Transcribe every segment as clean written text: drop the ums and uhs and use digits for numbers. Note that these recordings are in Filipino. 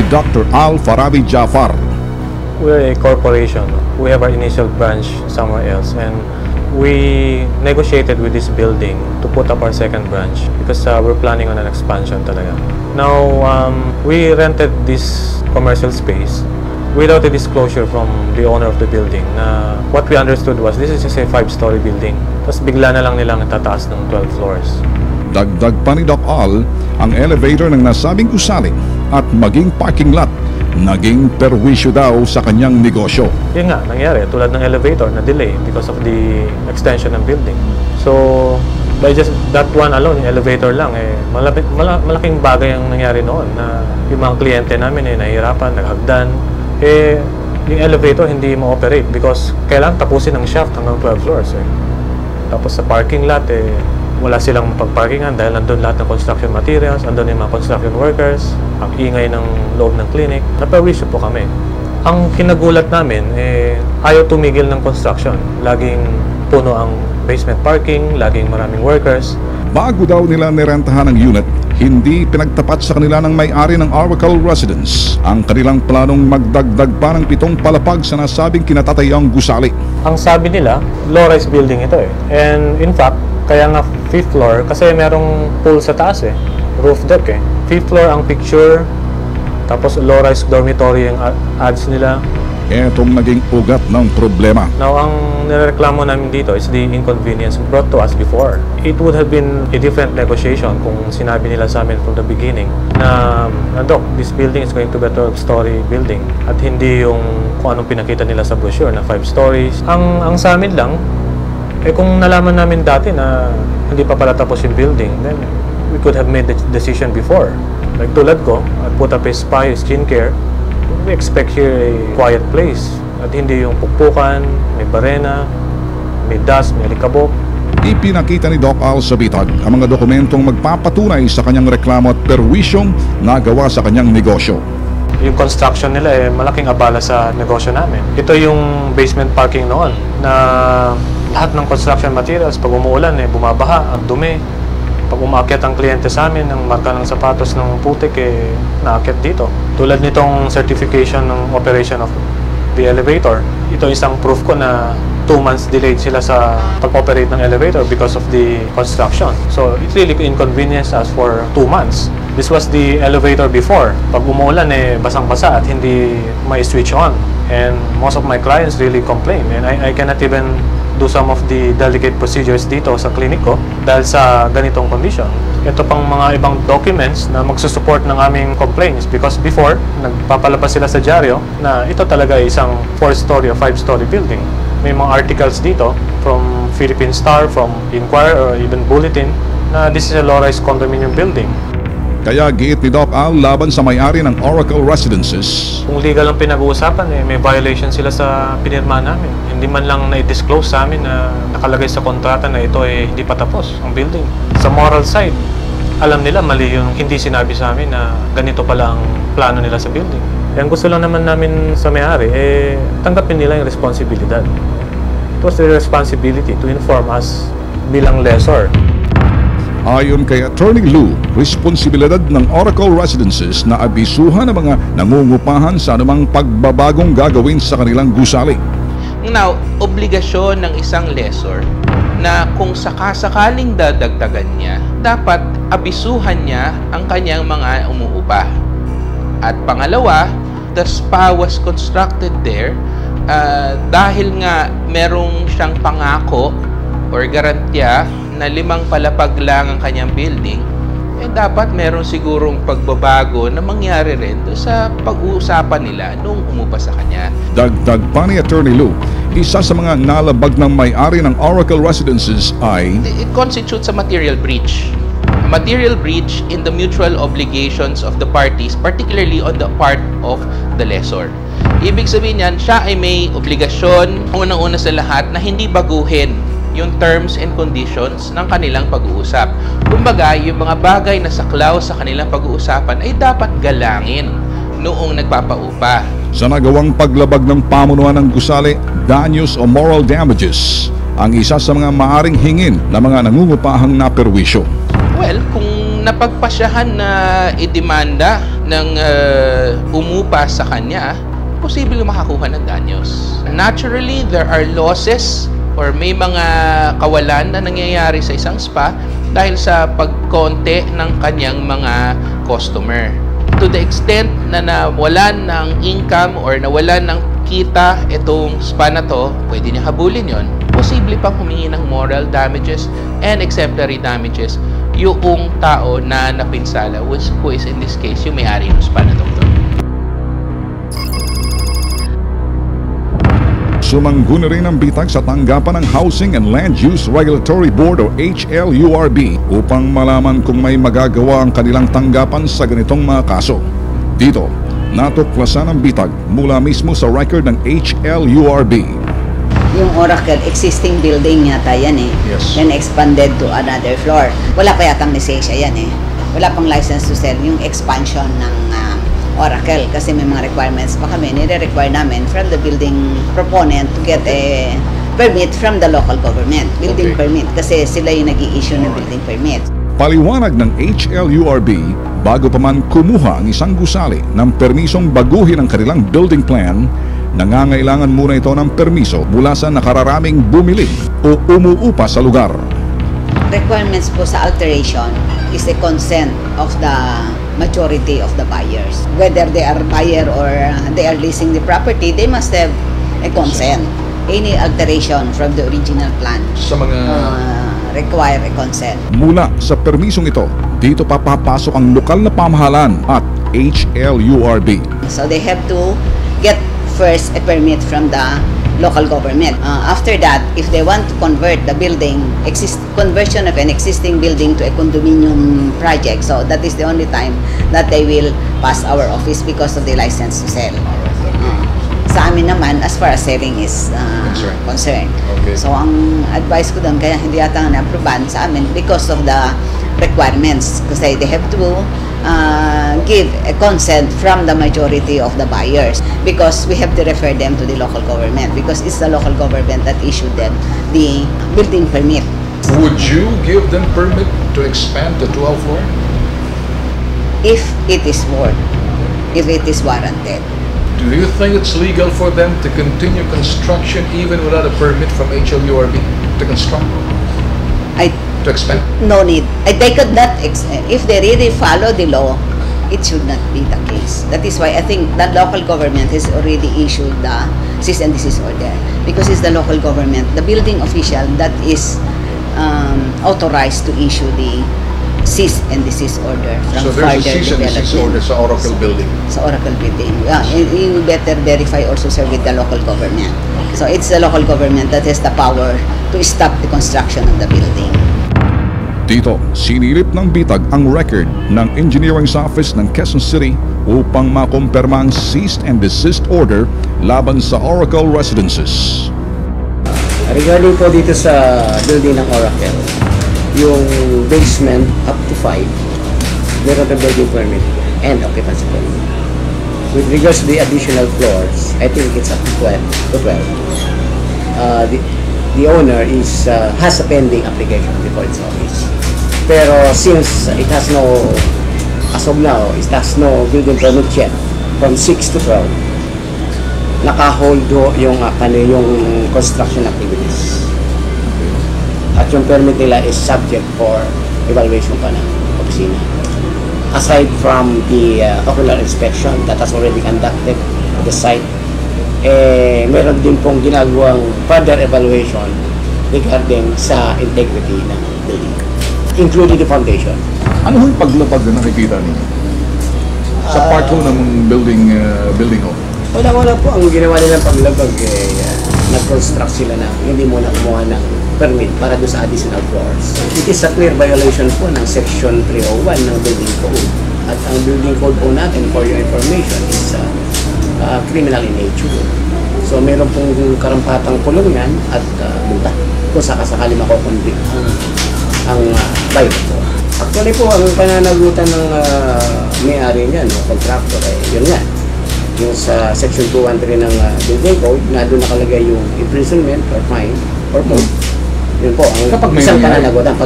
Dr. Al Farabi Jafar. We're a corporation. We have our initial branch somewhere else, and we negotiated with this building to put up our second branch because we're planning on an expansion talaga. Now, we rented this commercial space without a disclosure from the owner of the building. What we understood was this is just a 5-story building. Tapos bigla na lang nilang tataas ng 12 floors. Dagdag pa ni Doc Al, ang elevator ng nasabing gusali at maging parking lot naging perwisyo daw sa kanyang negosyo. Yun nga, nangyari. Tulad ng elevator na delay because of the extension ng building. So, by just that one alone, yung elevator lang, malaking bagay ang nangyari noon na yung mga kliyente namin nahihirapan, naghagdan. Yung elevator hindi ma-operate because kailangan tapusin ng shaft hanggang 12 floors. Tapos sa parking lot, wala silang pagparkingan dahil nandun lahat ng construction materials, nandun yung mga construction workers, ang ingay ng loob ng clinic. Napawisyo po kami. Ang kinagulat namin, ayaw tumigil ng construction. Laging puno ang basement parking, laging maraming workers. Bago daw nila nirentahan ng unit, hindi pinagtapat sa kanila ng may-ari ng Oracle Residence ang kanilang planong magdagdag pa ng 7 palapag sa nasabing kinatatayang gusali. Ang sabi nila, low-rise building ito And in fact, kaya nga 5th floor kasi merong pool sa taas roof deck 5th floor ang picture, tapos low-rise dormitory yung ads nila. Etong naging ugat ng problema. Now, ang nireklamo namin dito is the inconvenience brought to us before. It would have been a different negotiation kung sinabi nila sa amin from the beginning na, Doc, this building is going to be a 12-story building at hindi yung kung anong pinakita nila sa brochure na 5 stories. Ang sa amin lang, kung nalaman namin dati na hindi pa pala tapos yung building, then we could have made the decision before. Like tulad ko, I put up a spa, skincare. We expect here a quiet place at hindi yung pukpukan, may barena, may dust, may alikabok. Ipinakita ni Doc Al sa bitag ang mga dokumentong magpapatunay sa kanyang reklamo at perwisyong nagawa sa kanyang negosyo. Yung construction nila malaking abala sa negosyo namin. Ito yung basement parking noon na lahat ng construction materials pag umuulan bumabaha, ang dumi. Pag umaakyat ang kliyente sa amin, ang marka ng sapatos ng putik naakyat dito. Tulad nitong certification ng operation of the elevator, ito isang proof ko na 2 months delayed sila sa pag-operate ng elevator because of the construction. So it really inconvenienced us for 2 months. This was the elevator before. Pag umuulan basang-basa at hindi ma-switch on. And most of my clients really complain, and I cannot even do some of the delicate procedures dito sa clinic ko dahil sa ganitong condition. Ito pang mga ibang documents na magsusupport ng aming complaints because before, nagpapalabas sila sa dyaryo na ito talaga ay isang 4-story o 5-story building. May mga articles dito from Philippine Star, from Inquirer, or even Bulletin na this is a low-rise condominium building. Kaya giit ni Doc Al laban sa may-ari ng Oracle Residences. Kung legal ang pinag-uusapan, may violation sila sa pinirma namin. Hindi man lang na-disclose sa amin na nakalagay sa kontrata na ito hindi pa tapos ang building. Sa moral side, alam nila mali yung hindi sinabi sa amin na ganito pala ang plano nila sa building. Ang gusto lang naman namin sa may-ari, tanggapin nila yung responsibilidad. It was their responsibility to inform us bilang lessor. Ayon kay Attorney Lou, responsibilidad ng Oracle Residences na abisuhan ang mga nangungupahan sa anumang pagbabagong gagawin sa kanilang gusali. Now, obligasyon ng isang lessor na kung sakasakaling dadagdagan niya, dapat abisuhan niya ang kanyang mga umuupa. At pangalawa, the spa was constructed there dahil nga merong siyang pangako or garantya na 5 palapag lang ang kanyang building, dapat meron sigurong pagbabago na mangyari rin sa pag-uusapan nila nung umupa sa kanya. Dagdag pa ni Attorney Lou, isa sa mga nalabag ng may-ari ng Oracle Residences ay it constitutes a material breach. A material breach in the mutual obligations of the parties, particularly on the part of the lessor. Ibig sabihin yan, siya ay may obligasyon, unang-una sa lahat, na hindi baguhin yung terms and conditions ng kanilang pag-uusap. Kumbaga, yung mga bagay na saklaw sa kanilang pag-uusapan ay dapat galangin noong nagpapaupa. Sa nagawang paglabag ng pamunuan ng gusali, danyos o moral damages ang isa sa mga maaring hingin ng mga nangungupahang naperwisyo. Well, kung napagpasyahan na idemanda ng umupa sa kanya, posible makakuha ng danyos. Naturally, there are losses or may mga kawalan na nangyayari sa isang spa dahil sa pagkonte ng kanyang mga customer. To the extent na nawalan ng income or nawalan ng kita itong spa na to, pwede niya habulin yon. Posible pang humingi ng moral damages and exemplary damages yung tao na napinsala, who is in this case yung may-ari ng spa na doktor. Sumangguni rin ang bitag sa tanggapan ng Housing and Land Use Regulatory Board o HLURB upang malaman kung may magagawa ang kanilang tanggapan sa ganitong mga kaso. Dito, natuklasan ang bitag mula mismo sa record ng HLURB. Yung Oracle, existing building yata yan eh. Yes. Then expanded to another floor. Wala pa yatang lisensya yan eh. Wala pang license to sell yung expansion ng Oracle kasi may mga requirements pa kami. Nire-require namin from the building proponent to get a permit from the local government. Building permit kasi sila yung nag-i-issue ng building permit. Paliwanag ng HLURB, bago pa man kumuha ang isang gusali ng permisong baguhin ang kanilang building plan, nangangailangan muna ito ng permiso mula sa nakararaming bumili o umuupa sa lugar. Requirements po sa alteration is a consent of the majority of the buyers. Whether they are buyer or they are leasing the property, they must have a consent. Any alteration from the original plan Sa mga require a consent. mula sa permisong ito, dito papapasok ang lokal na pamahalaan at HLURB. So they have to get first a permit from the local government. After that, if they want to convert the building, conversion of an existing building to a condominium project, so that is the only time that they will pass our office because of the license to sell. Sa amin naman, as far as selling is concerned. Okay. So ang advice ko doon, kaya hindi yata na-approvean sa amin because of the requirements. Kasi they have to give a consent from the majority of the buyers because we have to refer them to the local government because it's the local government that issued them the building permit. Would you give them permit to expand the 12th floor? If it is warranted. Do you think it's legal for them to continue construction even without a permit from HLURB to construct, to expand? No need. They could not, if they really follow the law, it should not be the case. That is why I think that local government has already issued the cease and desist order because it's the local government, the building official that is authorized to issue the cease and desist order from So further there's a cease and desist development. order sa Oracle building. Sa Oracle building. You better verify also, sir, with the local government. So it's the local government that has the power to stop the construction of the building. Dito, sinilip ng bitag ang record ng Engineering Office ng Quezon City upang makumpirma ang cease and desist order laban sa Oracle Residences. Regarding po dito sa building ng Oracle, yung basement up to 5, meron na building permit and occupancy permit. With regards to the additional floors, I think it's up to 12. The owner has a pending application before its office. Pero since it has no, as of now, it has no building permit yet, from 6 to 12, naka-hold yung construction activities. At yung permit nila is subject for evaluation pa ng opisina. Aside from the ocular inspection that has already conducted at the site, meron din pong ginagawang further evaluation regarding sa integrity ng building, including the foundation. Ano yung paglapag na nakikita ninyo? Sa part ho ng building ho? Wala po. Ang ginawa nilang paglabag, nag-construct sila na hindi muna kumuha ng permit para doon sa additional floors. It is a clear violation po ng Section 301 ng Building Code. At ang Building Code po natin, for your information, is criminal in nature. So meron pong karampatang kulong yan at multa kung sakasakali makukonvict ang buyer po. Actually po, ang pananagutan ng may-ari niyan, contractor, yun nga. Yung sa Section 213 ng Building Code, na doon nakalagay yung imprisonment or fine or both. Yun po, ang Kapag may isang nangyari. pananagutan.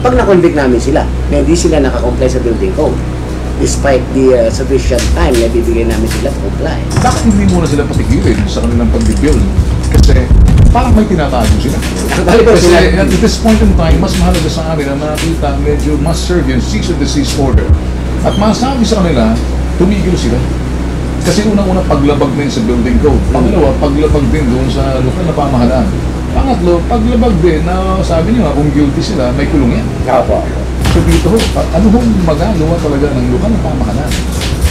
Pag na-convict namin sila, na hindi sila nakakomply sa Building Code, despite the sufficient time na bibigay namin sila to comply. Bakit hindi muna sila patigilin sa kanilang pag-build? Kasi parang may tinatago sila. Kasi at this point in time, mas mahalaga sa amin na nakita medyo mas serve yung cease and desist order. At masabi sa kanila, tumigil sila. Kasi unang-una paglabag na yun sa building code. Pangalawa, paglabag din doon sa lokal na pamahalaan. Pangatlo, paglabag din na sabi niyo kung guilty sila, may kulong yan. Opo. So dito, ano hong magagawa talaga ng lokal na pamahalaan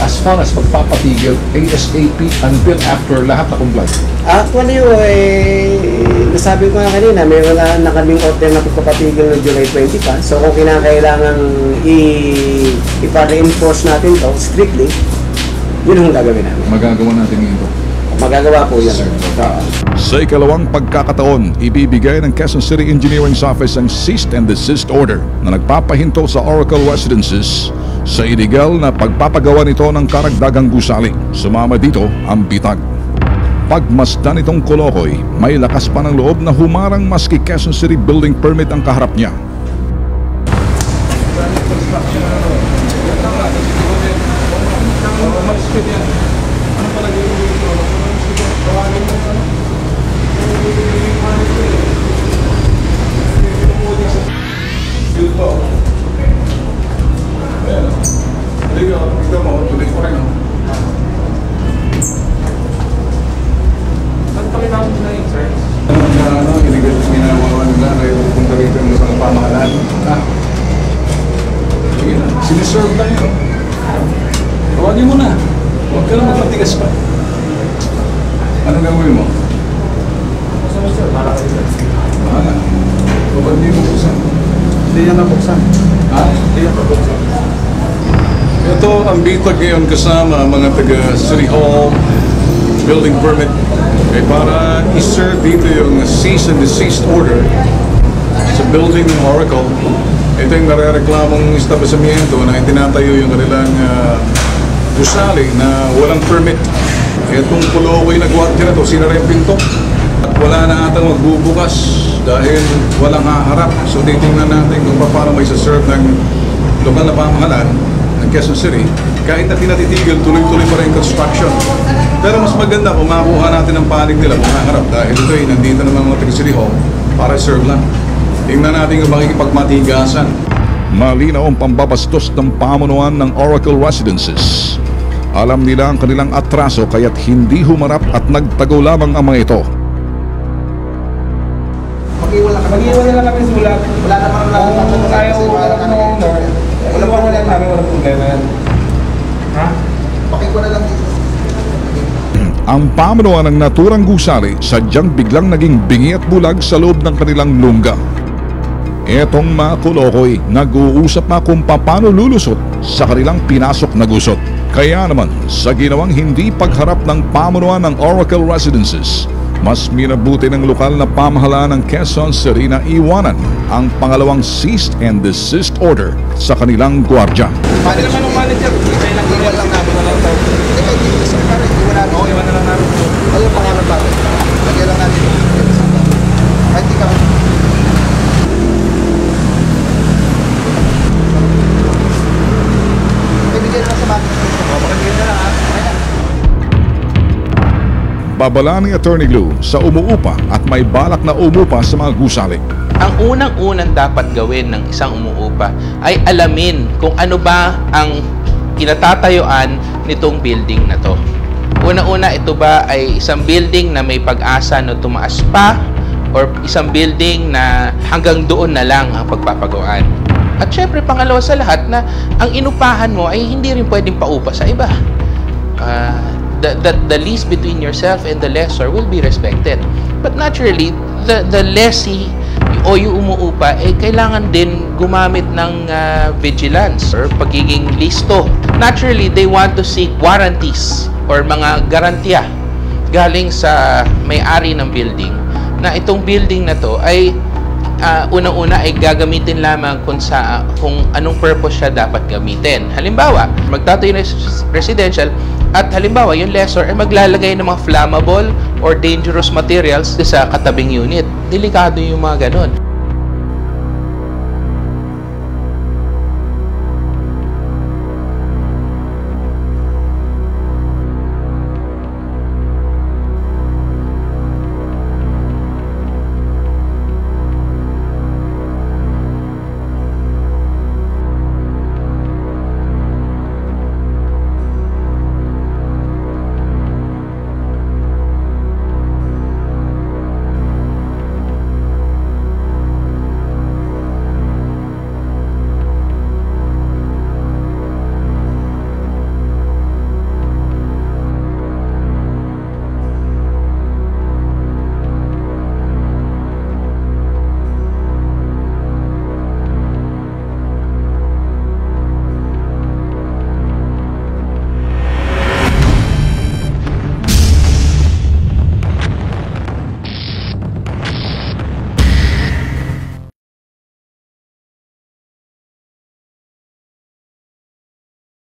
as far as pagpapatigil ASAP until after lahat na comply? Actually, nasabi ko nga kanina, mayroon na kaming order na pagpapatigil ng July 20 pa. So kung kinakailangan ipa-reinforce natin to strictly, yun ang gagawin namin. Magagawa natin ito. Magagawa po yan. Sa ikalawang pagkakataon, ibibigay ng Quezon City Engineering's Office ang cease and desist order na nagpapahinto sa Oracle Residences sa illegal na pagpapagawa nito ng karagdagang gusali. Sumama dito ang bitag. Pagmasdan itong Kolokoy, may lakas pa ng loob na humarang maski Quezon City building permit ang kaharap niya. Siniserve lang yun. Tawagin mo na. Huwag ka na magmatigas pa. Anong gagawin mo? Bahala. Kapag hindi mo buksan. Hindi yan nabuksan. Ha? Hindi yan nabuksan. Ito ang bitag ngayon kasama mga taga City Hall building permit para i-serve dito yung cease and desist order sa building ng Oracle. Ito yung nare-reklamong establishmento na itinatayo yung kanilang gusali na walang permit. Itong Kolokoy na gwardiya na ito, sinara yung pinto at wala na atang magbubukas dahil walang haharap. So titingnan natin kung paano may saserve ng lokal na pamahalaan ng Quezon City. Kahit na tinatitigil, tuloy-tuloy pa rin construction. Pero mas maganda kung makuha natin ang panig nila kung haharap dahil ito ay nandito naman mga taga City Hall para serve lang. Tingnan natin kung makikipagmatigasan. Malinaw ang pambabastos ng pamunuan ng Oracle Residences. Alam nila ang kanilang atraso kaya't hindi humarap at nagtago lamang ang mga ito. Mag-iwala lang kami simula. Wala naman kung ayaw wala namin walang problema yan. Ha? Pakikuha lang dito. Ang pamunuan ng naturang gusali sadyang biglang naging bingi at bulag sa loob ng kanilang lungga. Etong mga Kolokoy, nag-uusap na kung paano lulusot sa kanilang pinasok na gusot. Kaya naman, sa ginawang hindi pagharap ng pamunuan ng Oracle Residences, mas minabuti ng lokal na pamahalaan ng Quezon City na iwanan ang pangalawang cease and desist order sa kanilang gwardya. Pwede naman ang manager, kailan lang namin na lang tayo. Oo, iwan na lang namin. Ano yung pangalan natin? Lagyan lang natin. Kahit di kami. Ibigay na lang sa manager. Ibigay na lang ha. Babala ni Attorney Glue sa umuupa at may balak na umupa sa mga gusali. Ang unang-unang dapat gawin ng isang umuupa ay alamin kung ano ba ang kinatatayuan nitong building na to. Una-una, ito ba ay isang building na may pag-asa na tumaas pa or isang building na hanggang doon na lang ang pagpapagawaan. At syempre, pangalawa sa lahat na ang inupahan mo ay hindi rin pwedeng paupa sa iba. The lease between yourself and the lessor will be respected. But naturally, the lessee o yung umuupa, kailangan din gumamit ng vigilance or pagiging listo. Naturally, they want to seek warranties or mga garantiya galing sa may-ari ng building na itong building na to ay unang-una ay gagamitin lamang kung anong purpose siya dapat gamitin. Halimbawa, magtatayo ng residential at halimbawa yung lessor ay maglalagay ng mga flammable or dangerous materials sa katabing unit. Delikado yung mga ganon.